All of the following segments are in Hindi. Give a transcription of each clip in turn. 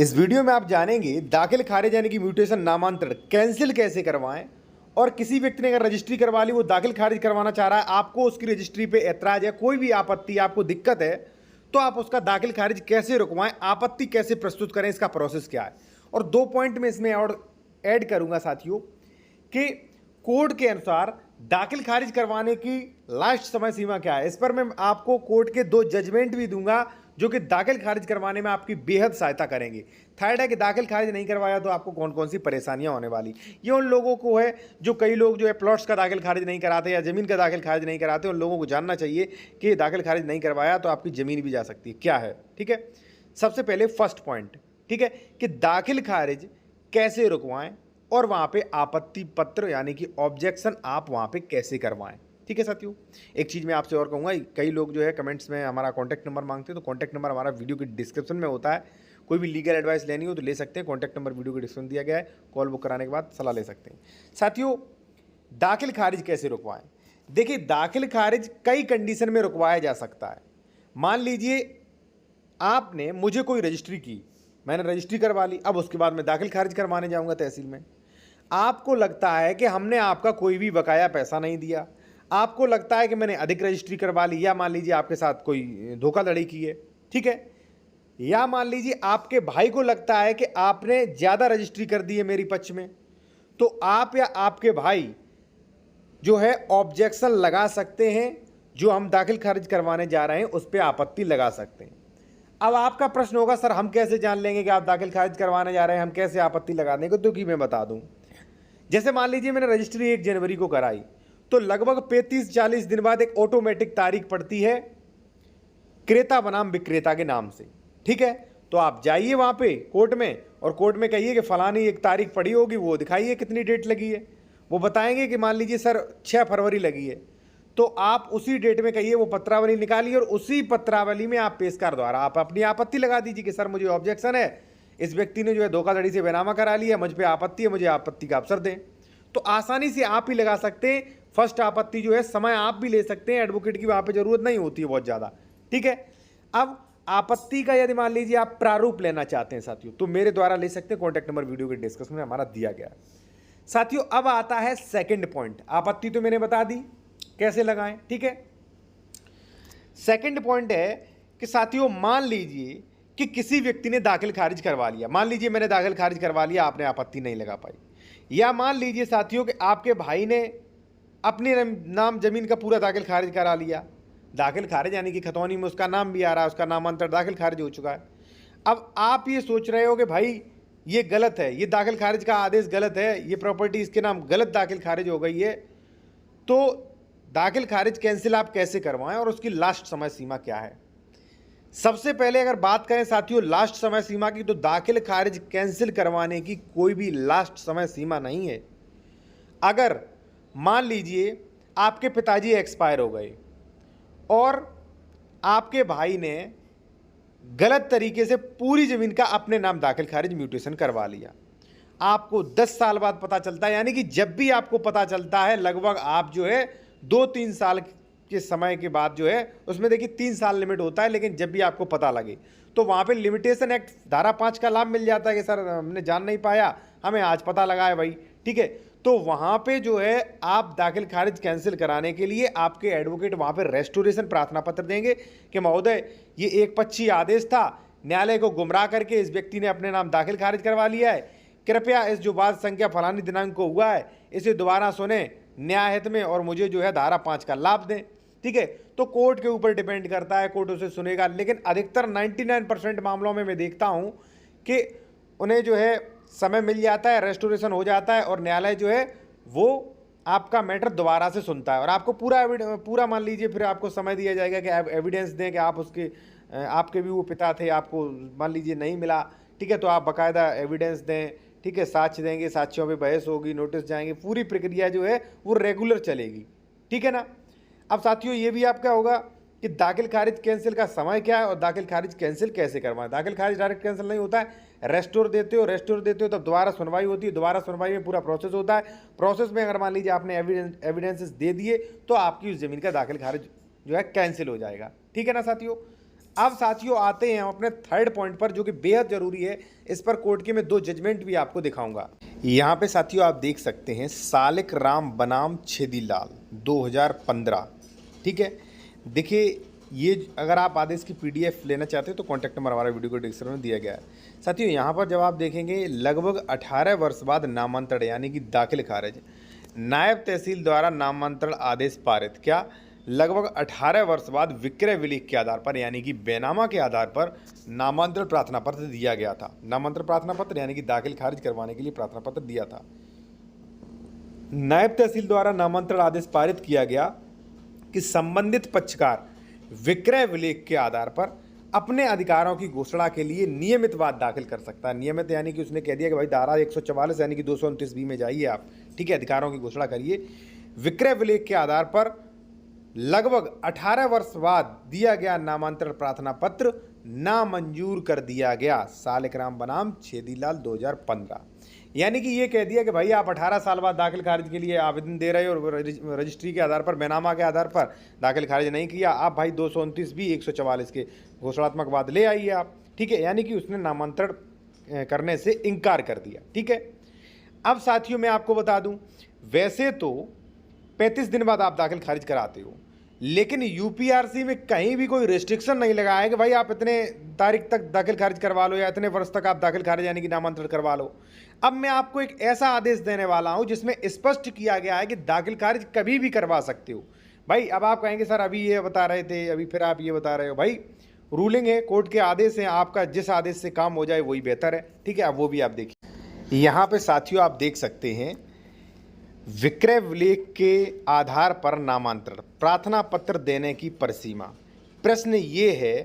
इस वीडियो में आप जानेंगे दाखिल खारिज यानी कि म्यूटेशन नामांतरण कैंसिल कैसे करवाएं। और किसी व्यक्ति ने अगर रजिस्ट्री करवा ली, वो दाखिल खारिज करवाना चाह रहा है, आपको उसकी रजिस्ट्री पे ऐतराज है, कोई भी आपत्ति, आपको दिक्कत है, तो आप उसका दाखिल खारिज कैसे रुकवाएं, आपत्ति कैसे प्रस्तुत करें, इसका प्रोसेस क्या है। और 2 पॉइंट में इसमें और ऐड करूंगा साथियों कि कोर्ट के अनुसार दाखिल खारिज करवाने की लास्ट समय सीमा क्या है। इस पर मैं आपको कोर्ट के 2 जजमेंट भी दूंगा जो कि दाखिल खारिज करवाने में आपकी बेहद सहायता करेंगे। थर्ड है कि दाखिल खारिज नहीं करवाया तो आपको कौन कौन सी परेशानियां होने वाली। ये उन लोगों को है जो कई लोग जो है प्लॉट्स का दाखिल खारिज नहीं कराते या ज़मीन का दाखिल खारिज नहीं कराते, उन लोगों को जानना चाहिए कि दाखिल खारिज नहीं करवाया तो आपकी ज़मीन भी जा सकती है। क्या है, ठीक है। सबसे पहले फर्स्ट पॉइंट, ठीक है, कि दाखिल खारिज कैसे रुकवाएं और वहाँ पे आपत्ति पत्र यानी कि ऑब्जेक्शन आप वहाँ पे कैसे करवाएं। ठीक है साथियों, एक चीज़ मैं आपसे और कहूँगा, कई लोग जो है कमेंट्स में हमारा कॉन्टैक्ट नंबर मांगते हैं, तो कॉन्टैक्ट नंबर हमारा वीडियो के डिस्क्रिप्शन में होता है। कोई भी लीगल एडवाइस लेनी हो तो ले सकते हैं, कॉन्टैक्ट नंबर वीडियो के डिस्क्रिप्शन दिया गया है, कॉल बुक कराने के बाद सलाह ले सकते हैं। साथियों, दाखिल खारिज कैसे रुकवाएं। देखिए, दाखिल खारिज कई कंडीशन में रुकवाया जा सकता है। मान लीजिए आपने मुझे कोई रजिस्ट्री की, मैंने रजिस्ट्री करवा ली, अब उसके बाद मैं दाखिल खारिज करवाने जाऊँगा तहसील में। आपको लगता है कि हमने आपका कोई भी बकाया पैसा नहीं दिया, आपको लगता है कि मैंने अधिक रजिस्ट्री करवा ली, या मान लीजिए आपके साथ कोई धोखाधड़ी की है, ठीक है, या मान लीजिए आपके भाई को लगता है कि आपने ज़्यादा रजिस्ट्री कर दी है मेरी पक्ष में, तो आप या आपके भाई जो है ऑब्जेक्शन लगा सकते हैं। जो हम दाखिल खारिज करवाने जा रहे हैं उस पर आपत्ति लगा सकते हैं। अब आपका प्रश्न होगा, सर हम कैसे जान लेंगे कि आप दाखिल खारिज करवाने जा रहे हैं, हम कैसे आपत्ति लगा देंगे। तो कि मैं बता दूं, जैसे मान लीजिए मैंने रजिस्ट्री 1 जनवरी को कराई, तो लगभग 35-40 दिन बाद एक ऑटोमेटिक तारीख पड़ती है क्रेता बनाम विक्रेता के नाम से, ठीक है। तो आप जाइए वहां पे कोर्ट में और कोर्ट में कहिए कि फलानी एक तारीख पड़ी होगी, वो दिखाइए कितनी डेट लगी है। वो बताएंगे कि मान लीजिए सर 6 फरवरी लगी है, तो आप उसी डेट में कहिए, वो पत्रावली निकालिए और उसी पत्रावली में आप पेशकार द्वारा आप अपनी आपत्ति लगा दीजिए कि सर मुझे ऑब्जेक्शन है, इस व्यक्ति ने जो है धोखाधड़ी से बेनामा करा लिया, मुझ पर आपत्ति है, मुझे आपत्ति का अवसर दें। तो आसानी से आप ही लगा सकते हैं। फर्स्ट आपत्ति जो है समय आप भी ले सकते हैं, एडवोकेट की वहाँ पे जरूरत नहीं होती है बहुत ज़्यादा, ठीक है। अब आपत्ति का यदि मान लीजिए आप प्रारूप लेना चाहते हैं साथियों, तो मेरे द्वारा ले सकते हैं, कॉन्टैक्ट नंबर वीडियो के डिस्क्रिप्शन में हमारा दिया गया है। साथियों, अब आता है सेकंड पॉइंट। आपत्ति तो मैंने बता दी कैसे लगाएं, ठीक है। सेकंड पॉइंट है कि साथियों, मान लीजिए कि किसी व्यक्ति ने दाखिल खारिज करवा लिया, मान लीजिए मैंने दाखिल खारिज करवा लिया, आपने आपत्ति नहीं लगा पाई, या मान लीजिए साथियों कि आपके भाई ने अपने नाम जमीन का पूरा दाखिल खारिज करा लिया। दाखिल खारिज यानी कि खतौनी में उसका नाम भी आ रहा है, उसका नामांतर दाखिल खारिज हो चुका है। अब आप ये सोच रहे हो कि भाई ये गलत है, ये दाखिल खारिज का आदेश गलत है, ये प्रॉपर्टी इसके नाम गलत दाखिल खारिज हो गई है, तो दाखिल खारिज कैंसिल आप कैसे करवाएं और उसकी लास्ट समय सीमा क्या है। सबसे पहले अगर बात करें साथियों लास्ट समय सीमा की, तो दाखिल खारिज कैंसिल करवाने की कोई भी लास्ट समय सीमा नहीं है। अगर मान लीजिए आपके पिताजी एक्सपायर हो गए और आपके भाई ने गलत तरीके से पूरी जमीन का अपने नाम दाखिल खारिज म्यूटेशन करवा लिया, आपको 10 साल बाद पता चलता है, यानी कि जब भी आपको पता चलता है लगभग आप जो है 2-3 साल के समय के बाद जो है, उसमें देखिए 3 साल लिमिट होता है, लेकिन जब भी आपको पता लगे तो वहाँ पे लिमिटेशन एक्ट धारा 5 का लाभ मिल जाता है कि सर हमने जान नहीं पाया, हमें आज पता लगा है भाई, ठीक है। तो वहाँ पे जो है आप दाखिल खारिज कैंसिल कराने के लिए आपके एडवोकेट वहाँ पे रेस्टोरेशन प्रार्थना पत्र देंगे कि महोदय ये एक पक्षीय आदेश था, न्यायालय को गुमराह करके इस व्यक्ति ने अपने नाम दाखिल खारिज करवा लिया है, कृपया इस जो वाद संख्या फलानी दिनांक को हुआ है इसे दोबारा सुने न्याय हित में और मुझे जो है धारा 5 का लाभ दें, ठीक है। तो कोर्ट के ऊपर डिपेंड करता है, कोर्ट उसे सुनेगा, लेकिन अधिकतर 99% मामलों में मैं देखता हूं कि उन्हें जो है समय मिल जाता है, रेस्टोरेशन हो जाता है और न्यायालय जो है वो आपका मैटर दोबारा से सुनता है और आपको पूरा मान लीजिए फिर आपको समय दिया जाएगा कि आप एविडेंस दें कि आप उसके आपके भी वो पिता थे, आपको मान लीजिए नहीं मिला, ठीक है, तो आप बाकायदा एविडेंस दें, ठीक है, साक्ष्य देंगे, साक्ष्यों पे बहस होगी, नोटिस जाएंगे, पूरी प्रक्रिया जो है वो रेगुलर चलेगी, ठीक है ना। अब साथियों ये भी आपका होगा कि दाखिल खारिज कैंसिल का समय क्या है और दाखिल खारिज कैंसिल कैसे करवाएं। दाखिल खारिज डायरेक्ट कैंसिल नहीं होता है, रेस्टोर देते हो तब दोबारा सुनवाई होती है, दोबारा सुनवाई में पूरा प्रोसेस होता है। प्रोसेस में अगर मान लीजिए आपने एविडेंसेस दे दिए तो आपकी उस जमीन का दाखिल खारिज जो है कैंसिल हो जाएगा, ठीक है ना साथियों। अब साथियों आते हैं हम अपने थर्ड पॉइंट पर, जो कि बेहद जरूरी है। इस पर कोर्ट के मैं 2 जजमेंट भी आपको दिखाऊंगा। यहाँ पे साथियों आप देख सकते हैं, सालिक राम बनाम छेदीलाल 2015। ठीक है, देखिए ये अगर आप आदेश की PDF लेना चाहते हो तो कॉन्टैक्ट नंबर हमारा वीडियो को डिस्क्रिप्शन में दिया गया है। साथियों यहाँ पर जब आप देखेंगे, लगभग 18 वर्ष बाद नामांतरण यानी कि दाखिल खारिज, नायब तहसील द्वारा नामांतरण आदेश पारित। क्या? लगभग 18 वर्ष बाद विक्रय विलेख के आधार पर यानी कि बेनामा के आधार पर नामांतरण प्रार्थना पत्र दिया गया था। नामांतरण प्रार्थना पत्र यानी कि दाखिल खारिज करवाने के लिए प्रार्थना पत्र दिया था। नायब तहसील द्वारा नामांतरण आदेश पारित किया गया कि संबंधित पक्षकार विक्रय विलेख के आधार पर अपने अधिकारों की घोषणा के लिए नियमित वाद दाखिल कर सकता है। नियमित यानी कि उसने कह दिया कि भाई धारा 144 यानी कि 229B में जाइए आप, ठीक है, अधिकारों की घोषणा करिए। विक्रय विलेख के आधार पर लगभग 18 वर्ष बाद दिया गया नामांतरण प्रार्थना पत्र नामंजूर कर दिया गया। सालिक राम बनाम छेदीलाल 2015। यानी कि ये कह दिया कि भाई आप 18 साल बाद दाखिल खारिज के लिए आवेदन दे रहे हो और रजिस्ट्री के आधार पर, बेनामा के आधार पर दाखिल खारिज नहीं किया, आप भाई 229B 144 के घोषणात्मक वाद ले आइए आप। ठीक है, यानी कि उसने नामांतरण करने से इनकार कर दिया। ठीक है, अब साथियों मैं आपको बता दूं, वैसे तो 35 दिन बाद आप दाखिल खारिज कराते हो, लेकिन UPRC में कहीं भी कोई रेस्ट्रिक्शन नहीं लगाया है कि भाई आप इतने तारीख तक दाखिल खारिज करवा लो या इतने वर्ष तक आप दाखिल खारिज यानी कि नामांतरण करवा लो। अब मैं आपको एक ऐसा आदेश देने वाला हूं जिसमें स्पष्ट किया गया है कि दाखिल खारिज कभी भी करवा सकते हो। भाई अब आप कहेंगे सर अभी ये बता रहे थे, अभी फिर आप ये बता रहे हो। भाई रूलिंग है, कोर्ट के आदेश हैं, आपका जिस आदेश से काम हो जाए वही बेहतर है। ठीक है, अब वो भी आप देखिए। यहाँ पे साथियों आप देख सकते हैं, विक्रय विलेख के आधार पर नामांतरण प्रार्थना पत्र देने की परिसीमा। प्रश्न ये है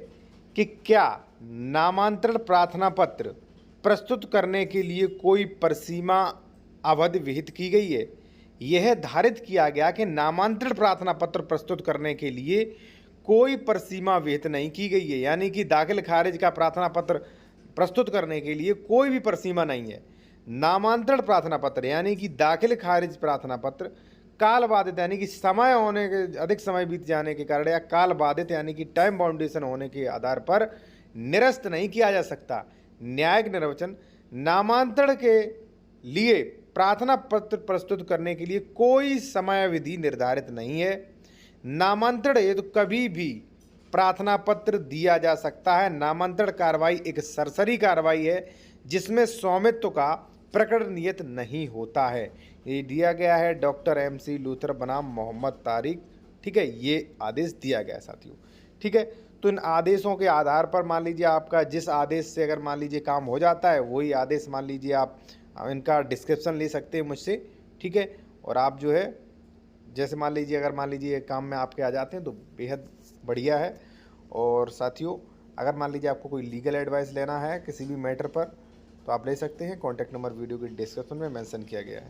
कि क्या नामांतरण प्रार्थना पत्र प्रस्तुत करने के लिए कोई परिसीमा अवधि विहित की गई है? यह धारित किया गया कि नामांतरण प्रार्थना पत्र प्रस्तुत करने के लिए कोई परिसीमा विहित नहीं की गई है। यानी कि दाखिल खारिज का प्रार्थना पत्र प्रस्तुत करने के लिए कोई भी परिसीमा नहीं है। नामांतरण प्रार्थना पत्र यानी कि दाखिल खारिज प्रार्थना पत्र काल बाधित यानी कि समय होने के, अधिक समय बीत जाने के कारण, या काल बाधित यानी कि टाइम बाउंडेशन होने के आधार पर निरस्त नहीं किया जा सकता। न्यायिक निर्वचन, नामांतरण के लिए प्रार्थना पत्र प्रस्तुत करने के लिए कोई समय विधि निर्धारित नहीं है। नामांतरण हेतु कभी भी प्रार्थना पत्र दिया जा सकता है। नामांतरण कार्रवाई एक सरसरी कार्रवाई है जिसमें स्वामित्व का प्रकरण नियत नहीं होता है। ये दिया गया है डॉक्टर MC लूथर बनाम मोहम्मद तारिक। ठीक है, ये आदेश दिया गया है साथियों। ठीक है, तो इन आदेशों के आधार पर मान लीजिए आपका जिस आदेश से अगर मान लीजिए काम हो जाता है वही आदेश मान लीजिए आप इनका डिस्क्रिप्शन ले सकते हैं मुझसे। ठीक है, और आप जो है जैसे मान लीजिए अगर मान लीजिए काम में आपके आ जाते हैं तो बेहद बढ़िया है। और साथियों अगर मान लीजिए आपको कोई लीगल एडवाइस लेना है किसी भी मैटर पर तो आप ले सकते हैं। कॉन्टैक्ट नंबर वीडियो के डिस्क्रिप्शन में मेंशन किया गया है।